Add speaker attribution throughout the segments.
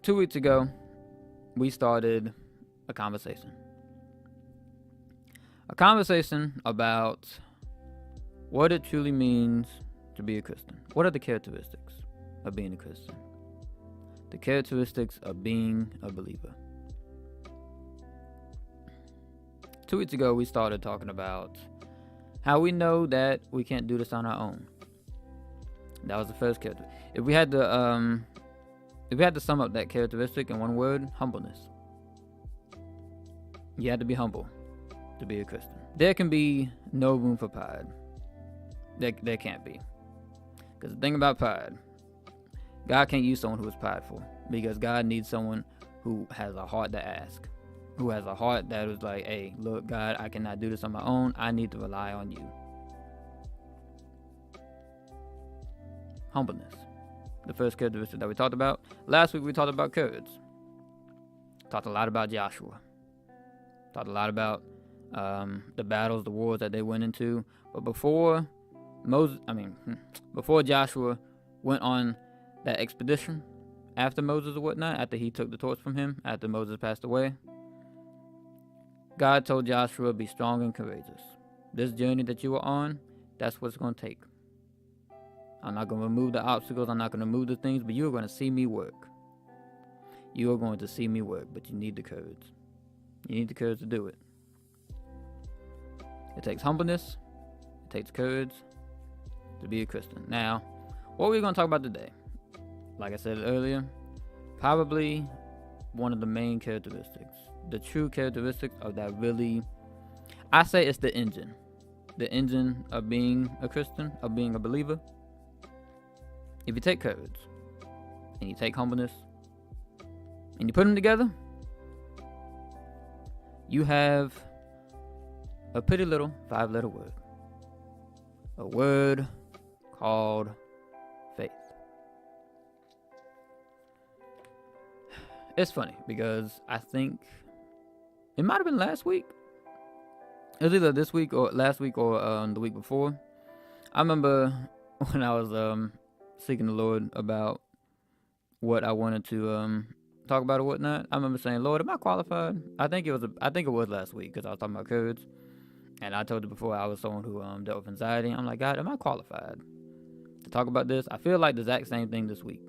Speaker 1: 2 weeks ago, we started a conversation. A conversation about what it truly means to be a Christian. What are the characteristics of being a Christian? The characteristics of being a believer. 2 weeks ago, we started talking about how we know that we can't do this on our own. That was the first character. If we had to sum up that characteristic in one word, humbleness. You have to be humble to be a Christian. There can be no room for pride. There can't be. Because the thing about pride, God can't use someone who is prideful, because God needs someone who has a heart to ask, who has a heart that is like, hey, look, God, I cannot do this on my own. I need to rely on you. Humbleness. The first characteristic that we talked about. Last week we talked about courage. Talked a lot about Joshua. Talked a lot about the battles, the wars that they went into. But before Joshua went on that expedition, after Moses or whatnot, after he took the torch from him, after Moses passed away, God told Joshua, be strong and courageous. This journey that you are on, that's what it's going to take. I'm not going to remove the obstacles. I'm not going to remove the things, but you are going to see me work. You are going to see me work, but you need the courage. You need the courage to do it. It takes humbleness. It takes courage to be a Christian. Now, what we're going to talk about today, like I said earlier, probably one of the main characteristics, the true characteristics of that really, I say it's the engine of being a Christian, of being a believer. If you take courage and you take humbleness and you put them together, you have a pretty little 5-letter word. A word called faith. It's funny because I think it might have been last week. It was either this week or last week or the week before. I remember when I was seeking the Lord about what I wanted to talk about or whatnot. I remember saying, Lord, am I qualified? I think it was last week, because I was talking about courage. And I told you before, I was someone who dealt with anxiety. I'm like, God, am I qualified to talk about this? I feel like the exact same thing this week.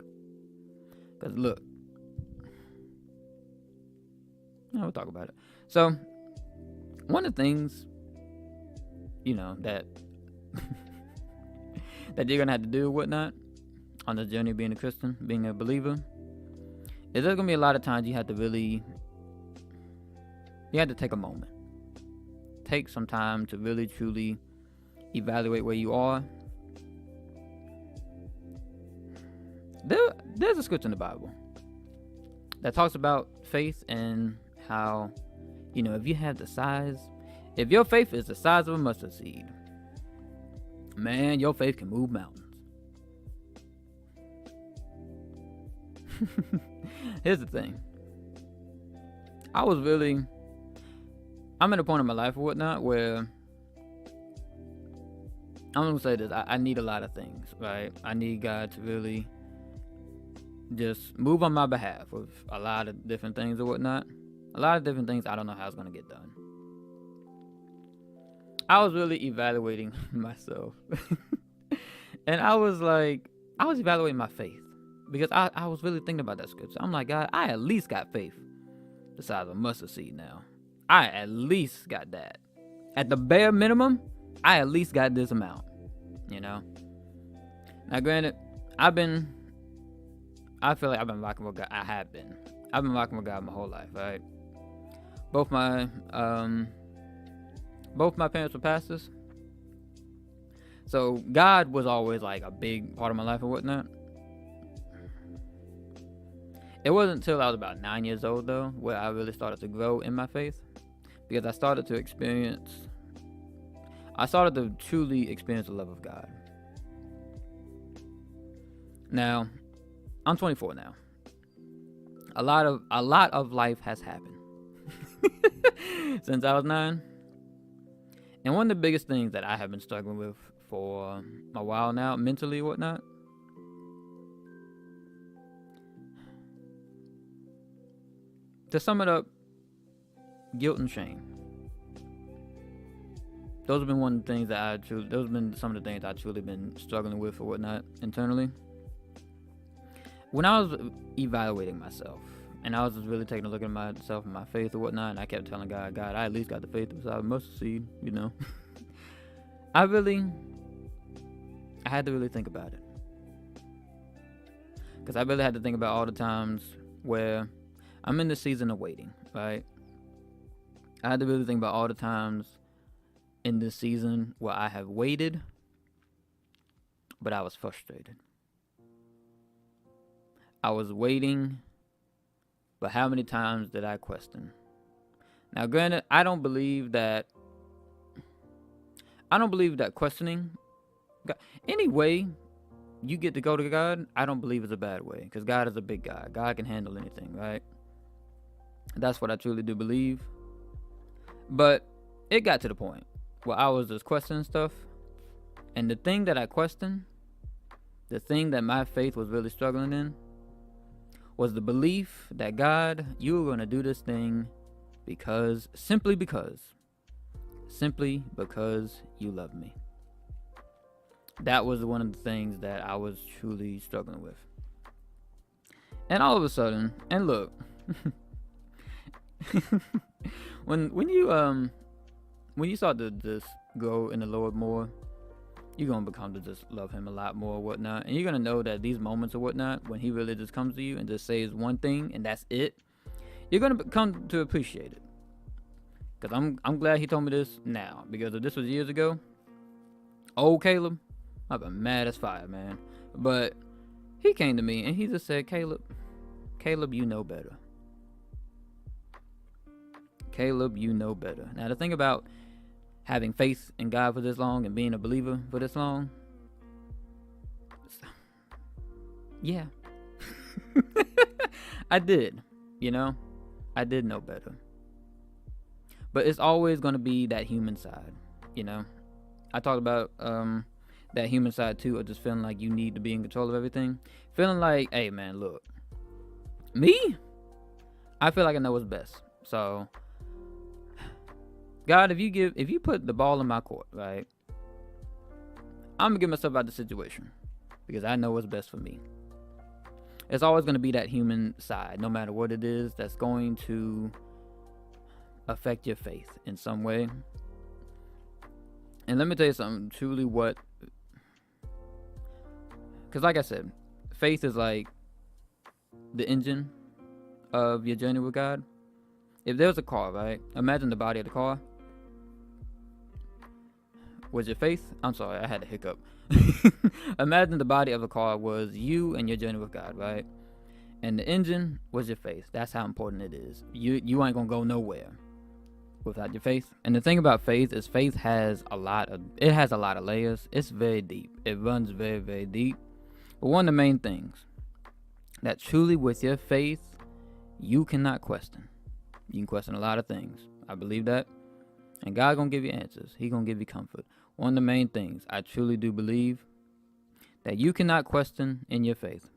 Speaker 1: Because look, we'll talk about it. So, one of the things, that that you're going to have to do or whatnot on the journey of being a Christian, being a believer, is there's going to be a lot of times you have to take a moment. Take some time to really, truly evaluate where you are. There's a scripture in the Bible that talks about faith and how, if your faith is the size of a mustard seed, man, your faith can move mountains. Here's the thing. I'm at a point in my life or whatnot where I'm going to say this. I need a lot of things, right? I need God to really just move on my behalf with a lot of different things or whatnot. A lot of different things I don't know how it's going to get done. I was really evaluating myself. And I was evaluating my faith. Because I was really thinking about that scripture. I'm like, God, I at least got faith the size of a mustard seed now. I at least got that. At the bare minimum, I at least got this amount. Now granted, I feel like I've been rocking with God. I've been rocking with God my whole life, right? Both my parents were pastors. So God was always like a big part of my life or whatnot. It wasn't until I was about 9 years old, though, where I really started to grow in my faith. Because I started to truly experience the love of God. Now, I'm 24 now. A lot of life has happened since I was 9. And one of the biggest things that I have been struggling with for a while now, mentally and whatnot, To sum it up, guilt and shame. Those have been one of the things that those have been some of the things I truly been struggling with or whatnot internally. When I was evaluating myself, and I was just really taking a look at myself and my faith or whatnot, and I kept telling God, I at least got the faith beside mustard seed, I had to really think about it. Because I really had to think about all the times where I'm in the season of waiting, right? I had to really think about all the times in this season where I have waited, but I was frustrated. I was waiting, but how many times did I question? Now, granted, I don't believe that questioning, any way you get to go to God, I don't believe is a bad way, because God is a big God. God can handle anything, right? That's what I truly do believe. But it got to the point where I was just questioning stuff, and the thing that I questioned, the thing that my faith was really struggling in, was the belief that God, you were going to do this thing simply because you love me. That was one of the things that I was truly struggling with. And all of a sudden, and look, when you start to just go in the Lord more, you're going to become to just love him a lot more or whatnot. And you're going to know that these moments or whatnot, when he really just comes to you and just says one thing and that's it, you're going to come to appreciate it. Because I'm glad he told me this now. Because if this was years ago, old Caleb, I've been mad as fire, man. But he came to me and he just said, Caleb, you know better. Caleb, you know better. Now, the thing about having faith in God for this long and being a believer for this long, yeah. I did, I did know better. But it's always going to be that human side, I talked about that human side too, of just feeling like you need to be in control of everything. Feeling like, hey man, look, me, I feel like I know what's best. So, God, if you put the ball in my court, right, I'm gonna get myself out of the situation because I know what's best for me. It's always gonna be that human side, no matter what it is, that's going to affect your faith in some way. And let me tell you something, truly because like I said, faith is like the engine of your journey with God. If there's a car, right, imagine the body of the car. Was your faith? I'm sorry, I had a hiccup. Imagine the body of a car was you and your journey with God, right? And the engine was your faith. That's how important it is. You ain't gonna go nowhere without your faith. And the thing about faith is faith has a lot of layers. It's very deep. It runs very, very deep. But one of the main things that truly with your faith you cannot question. You can question a lot of things. I believe that. And God gonna give you answers. He gonna give you comfort. One of the main things I truly do believe that you cannot question in your faith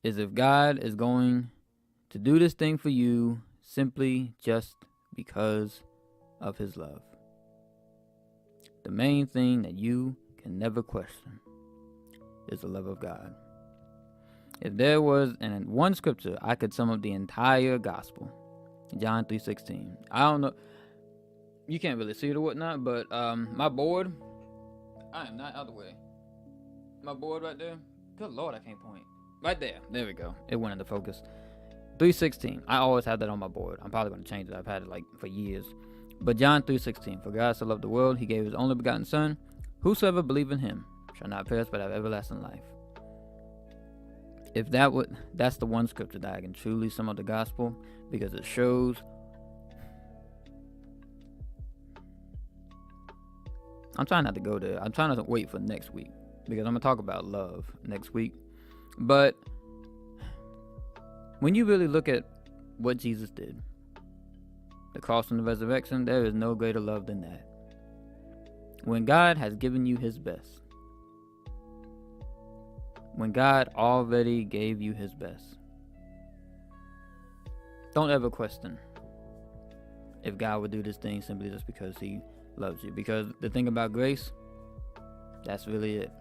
Speaker 1: is if God is going to do this thing for you simply just because of his love. The main thing that you can never question is the love of God. If there was in one scripture I could sum up the entire gospel, John 3:16. I don't know, you can't really see it or whatnot, but my board, I am not out of the way. My board right there, good Lord, I can't point. Right there we go. It went into focus. 3:16. I always have that on my board. I'm probably going to change it. I've had it like for years. But John 3:16. For God so loved the world, he gave his only begotten son. Whosoever believe in him shall not perish but have everlasting life. If that's the one scripture that I can truly sum up the gospel, because it shows I'm trying not to go there. I'm trying to wait for next week because I'm going to talk about love next week. But when you really look at what Jesus did, the cross and the resurrection, there is no greater love than that. When God has given you his best, when God already gave you his best, don't ever question if God would do this thing simply just because he loves you. Because the thing about grace, that's really it.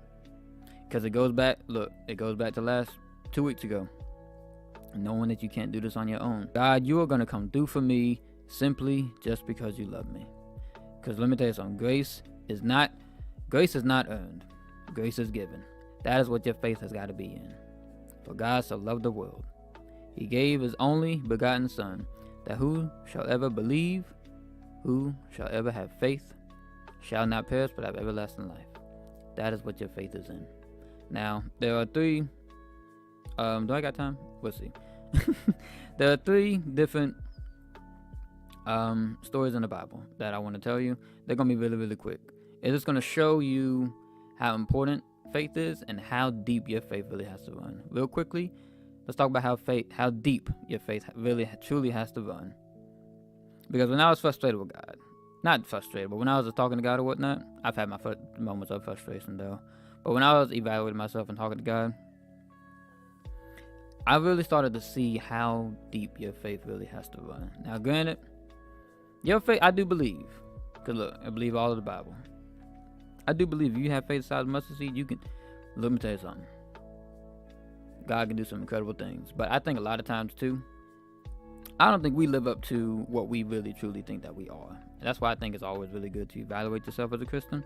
Speaker 1: Because it goes back to last 2 weeks ago. Knowing that you can't do this on your own. God, you are going to come through for me simply just because you love me. Because let me tell you something. Grace is not earned. Grace is given. That is what your faith has got to be in. For God so loved the world, he gave his only begotten Son, that who shall ever believe, who shall ever have faith, shall not perish but have everlasting life. That is what your faith is in. Now, there are three. Do I got time? We'll see. There are three different stories in the Bible that I want to tell you. They're going to be really, really quick. It's just going to show you how important faith is and how deep your faith really has to run. Real quickly, let's talk about how deep your faith really, truly has to run. Because when I was frustrated with God, not frustrated, but when I was just talking to God or whatnot, I've had my moments of frustration though. But when I was evaluating myself and talking to God, I really started to see how deep your faith really has to run. Now, granted, your faith, I do believe, because look, I believe all of the Bible. I do believe if you have faith the size of mustard seed, you can, let me tell you something. God can do some incredible things. But I think a lot of times too, I don't think we live up to what we really truly think that we are. And that's why I think it's always really good to evaluate yourself as a Christian.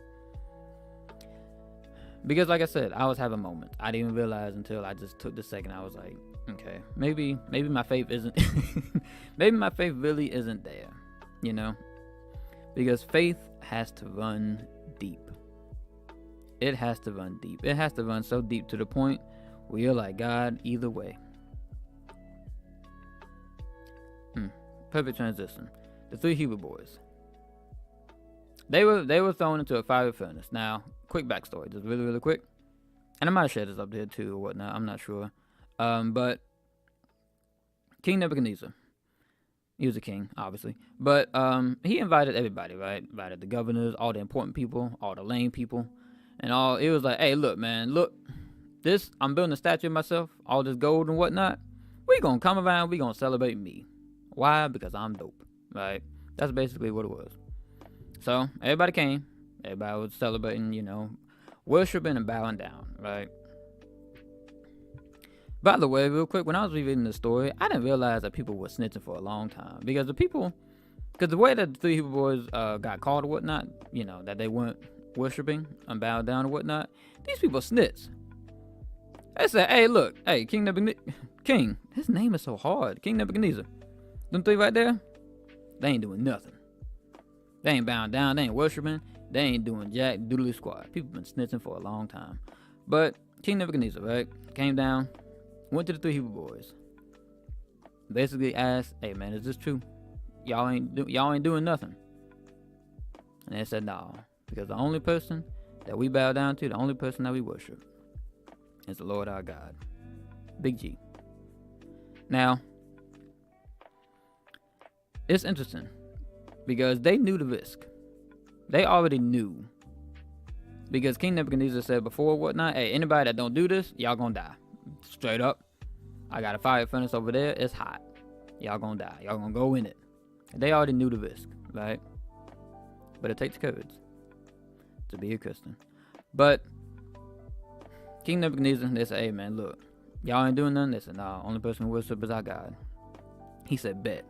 Speaker 1: Because like I said, I was having moments. I didn't even realize until I just took the second. I was like, okay, maybe my faith isn't, maybe my faith really isn't there, you know? Because faith has to run deep. It has to run deep. It has to run so deep to the point where you're like, God, either way. Perfect transition. The three Hebrew boys. They were thrown into a fiery furnace. Now, quick backstory, just really, really quick. And I might share this up there too or whatnot. I'm not sure. But King Nebuchadnezzar, he was a king, obviously. But he invited everybody, right? Invited the governors, all the important people, all the lame people, and all. It was like, hey, look, man, look, this. I'm building a statue of myself, all this gold and whatnot. We gonna come around. We gonna celebrate me. Why? Because I'm dope, right? That's basically what it was. So everybody came. Everybody was celebrating, you know, worshiping and bowing down, right? By the way, real quick, when I was reading the story, I didn't realize that people were snitching for a long time. Because the way that the three Hebrew boys got caught or whatnot, you know, that they weren't worshiping and bowing down or whatnot, these people snitched. They said, hey, look, hey, King, his name is so hard, King Nebuchadnezzar. Them three right there, they ain't doing nothing. They ain't bowing down, they ain't worshiping, they ain't doing jack doodly squat. People been snitching for a long time. But King Nebuchadnezzar, right, came down, went to the three Hebrew boys, basically asked, hey man, is this true? Y'all ain't doing nothing. And they said, no, because the only person that we bow down to, the only person that we worship, is the Lord our God. Big G. Now, it's interesting because they knew the risk. They already knew. Because King Nebuchadnezzar said before whatnot, hey, anybody that don't do this, y'all gonna die. Straight up. I got a fire furnace over there. It's hot. Y'all gonna die. Y'all gonna go in it. They already knew the risk, right? But it takes courage to be a Christian. But King Nebuchadnezzar, they said, hey man, look, y'all ain't doing nothing. They said, no, only person who worship is our God. He said, bet.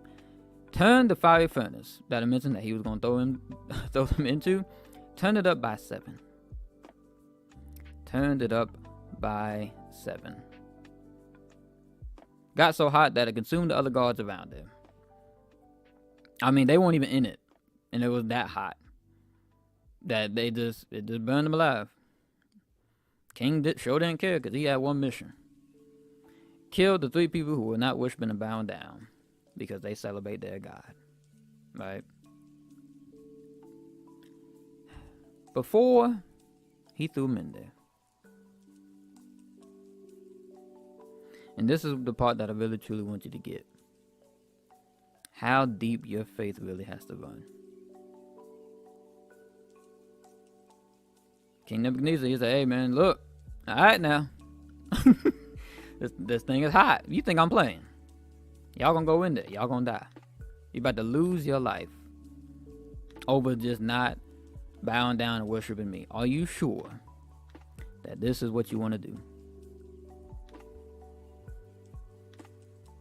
Speaker 1: Turn the fiery furnace that I mentioned that he was going to throw them into, turn it up by 7. Turned it up by 7. Got so hot that it consumed the other guards around there. I mean, they weren't even in it, and it was that hot that it just burned them alive. King sure didn't care because he had one mission: kill the three people who were not worshiping and bowing down, because they celebrate their God, right? Before he threw them in there. And this is the part that I really truly want you to get. How deep your faith really has to run. King Nebuchadnezzar, he said, hey man, look, all right now. This thing is hot. You think I'm playing? Y'all gonna go in there. Y'all gonna die. You about to lose your life over just not bowing down and worshiping me. Are you sure that this is what you want to do?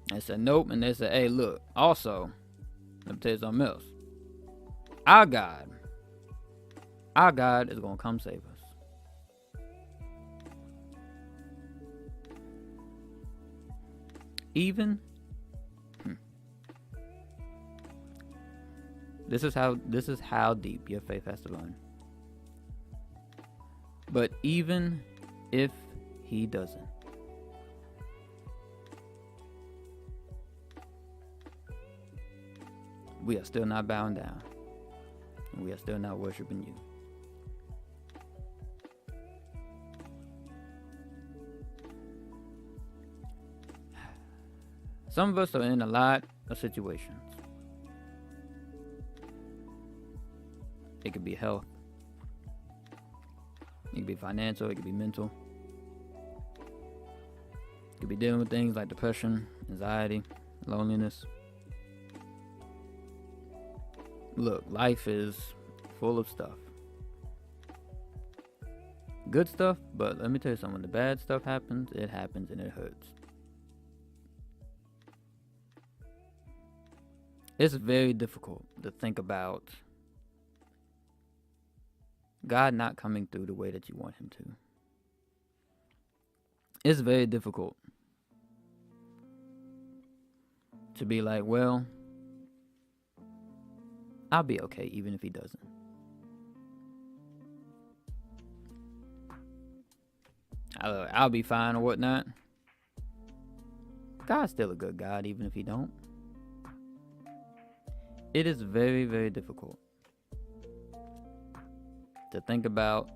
Speaker 1: They said nope, and they said, hey, look, also, let me tell you something else. Our God is gonna come save us. Even this is how deep your faith has to run. But even if he doesn't, we are still not bowing down, and we are still not worshiping you. Some of us are in a lot of situations. It could be health. It could be financial. It could be mental. It could be dealing with things like depression, anxiety, loneliness. Look, life is full of stuff. Good stuff, but let me tell you something. When the bad stuff happens and it hurts. It's very difficult to think about God not coming through the way that you want him to. It's very difficult to be like, well, I'll be okay even if he doesn't. I'll be fine or whatnot. God's still a good God even if he don't. It is very, very difficult to think about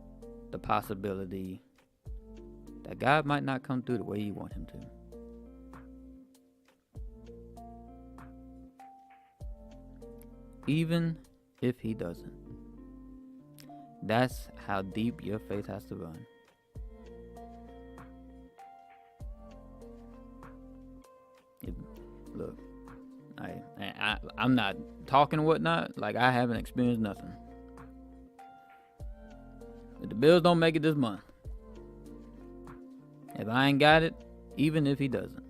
Speaker 1: the possibility that God might not come through the way you want him to. Even if he doesn't. That's how deep your faith has to run. Look, I'm not talking whatnot, like I haven't experienced nothing. If the bills don't make it this month, if I ain't got it, even if he doesn't.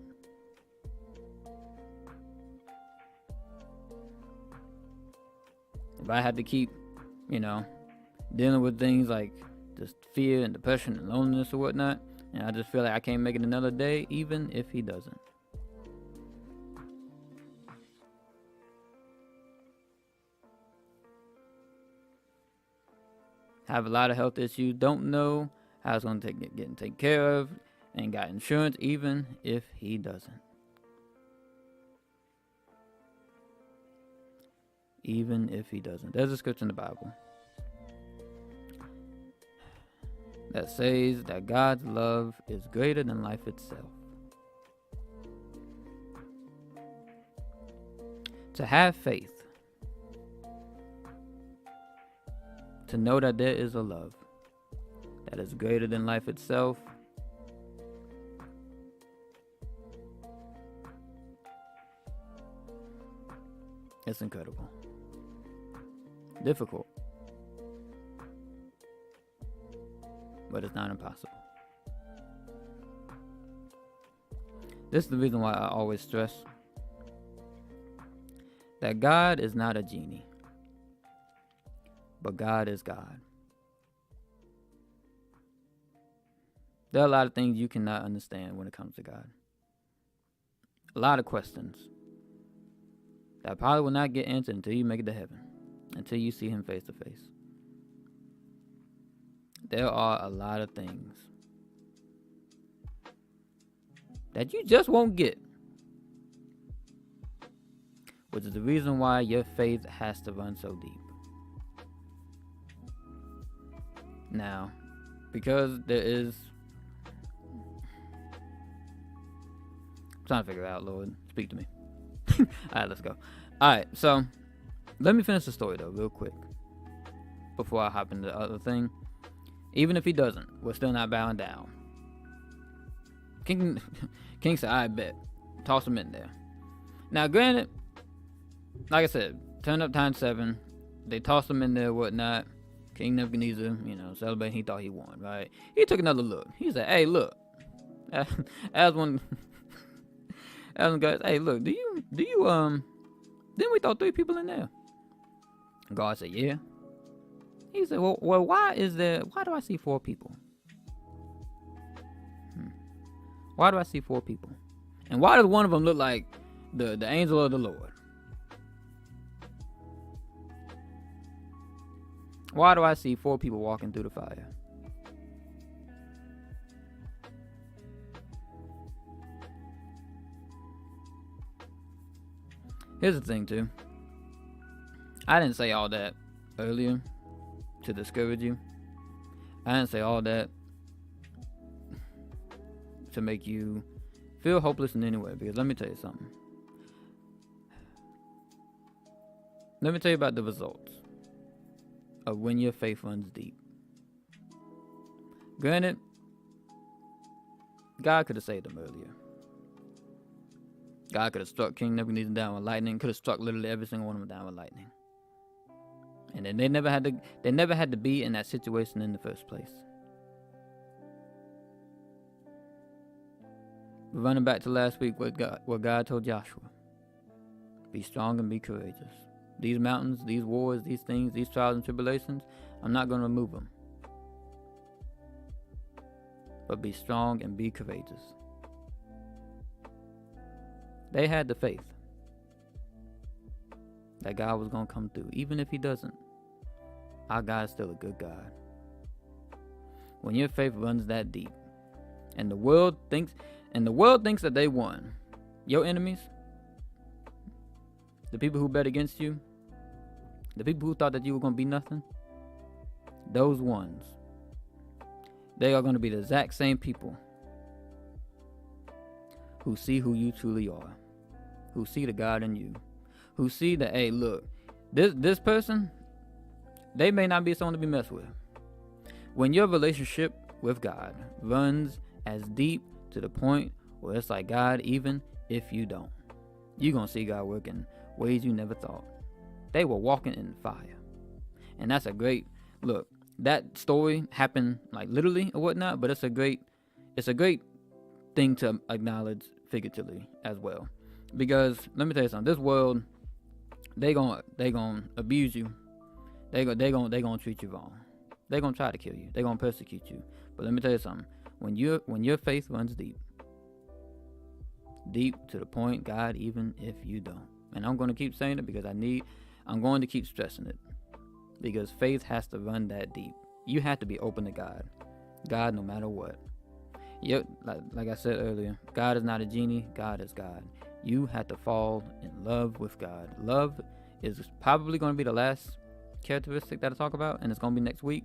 Speaker 1: If I have to keep, dealing with things like just fear and depression and loneliness or whatnot, and I just feel like I can't make it another day, even if he doesn't. Have a lot of health issues, don't know how it's going to get taken care of, and got insurance, even if he doesn't. Even if he doesn't. There's a scripture in the Bible that says that God's love is greater than life itself. To have faith, to know that there is a love that is greater than life itself, it's incredible. Difficult, but it's not impossible. This is the reason why I always stress that God is not a genie, but God is God. There are a lot of things you cannot understand when it comes to God. A lot of questions that probably will not get answered until you make it to heaven, until you see him face to face. There are a lot of things that you just won't get, which is the reason why your faith has to run so deep. Now, because there is, I'm trying to figure it out, Lord, speak to me. Alright, let's go. Alright, so let me finish the story though, real quick, before I hop into the other thing. Even if he doesn't, we're still not bowing down. King said, I bet. Toss him in there. Now, granted, like I said, turn up times 7. They tossed him in there, whatnot. King Nebuchadnezzar, celebrating. He thought he won, right? He took another look. He said, "Hey, look." As one guys, "Hey, look. Do you Didn't we throw 3 people in there?" God said, "Yeah." He said, "Well, why do I see 4 people? Why do I see 4 people? And why does one of them look like the angel of the Lord? Why do I see 4 people walking through the fire?" Here's the thing, too. I didn't say all that earlier to discourage you. I didn't say all that to make you feel hopeless in any way, because let me tell you something. Let me tell you about the results of when your faith runs deep. Granted, God could have saved them earlier. God could have struck King Nebuchadnezzar down with lightning. Could have struck literally every single one of them down with lightning. And then they never had to be in that situation in the first place. Running back to last week, what God told Joshua: be strong and be courageous. These mountains, these wars, these things, these trials and tribulations, I'm not going to remove them. But be strong and be courageous. They had the faith that God was going to come through. Even if he doesn't, our God is still a good God. When your faith runs that deep, and the world thinks that they won, your enemies, the people who bet against you, the people who thought that you were going to be nothing, those ones, they are going to be the exact same people who see who you truly are, who see the God in you, who see that, hey, look, this person, they may not be someone to be messed with. When your relationship with God runs as deep to the point where it's like, God, even if you don't, you're going to see God working ways you never thought. They were walking in fire. And that's a great, look, that story happened like literally or whatnot, but it's a great thing to acknowledge figuratively as well. Because let me tell you something, this world, they gonna abuse you. They gonna treat you wrong. They gonna try to kill you. They gonna persecute you. But let me tell you something, when your faith runs deep to the point, God, even if you don't. And I'm going to keep saying it because I'm going to keep stressing it. Because faith has to run that deep. You have to be open to God no matter what. Yep, like I said earlier, God is not a genie. God is God. You have to fall in love with God. Love is probably going to be the last characteristic that I talk about, and it's going to be next week.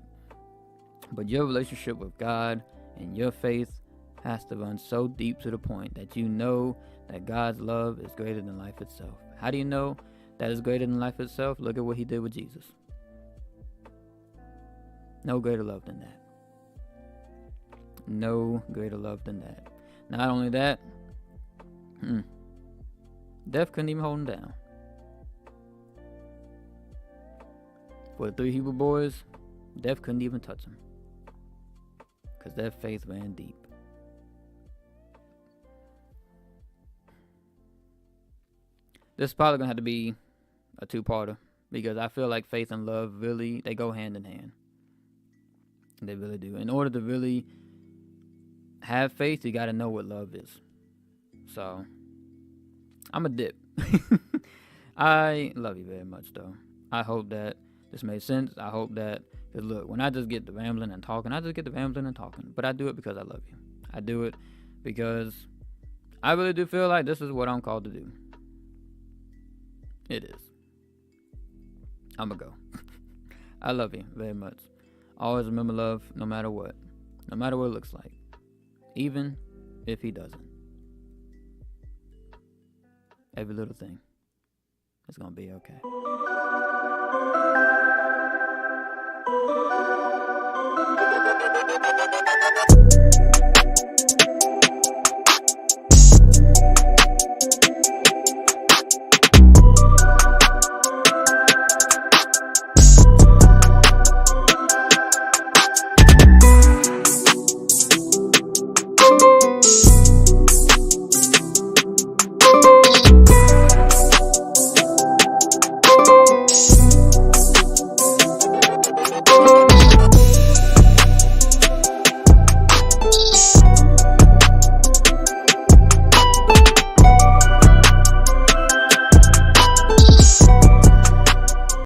Speaker 1: But your relationship with God and your faith has to run so deep to the point that you know that God's love is greater than life itself. How do you know that it's greater than life itself? Look at what he did with Jesus. No greater love than that. No greater love than that. Not only that, death couldn't even hold him down. For the 3 Hebrew boys, death couldn't even touch them, because their faith ran deep. This is probably going to have to be a 2-parter, because I feel like faith and love really, they go hand in hand. They really do. In order to really have faith, you got to know what love is. So, I'm a dip. I love you very much, though. I hope that this made sense. I hope that, because look, when I just get to rambling and talking, But I do it because I love you. I do it because I really do feel like this is what I'm called to do. It is. I'm going to go. I love you very much. Always remember love, no matter what. No matter what it looks like. Even if he doesn't. Every little thing. It's going to be okay.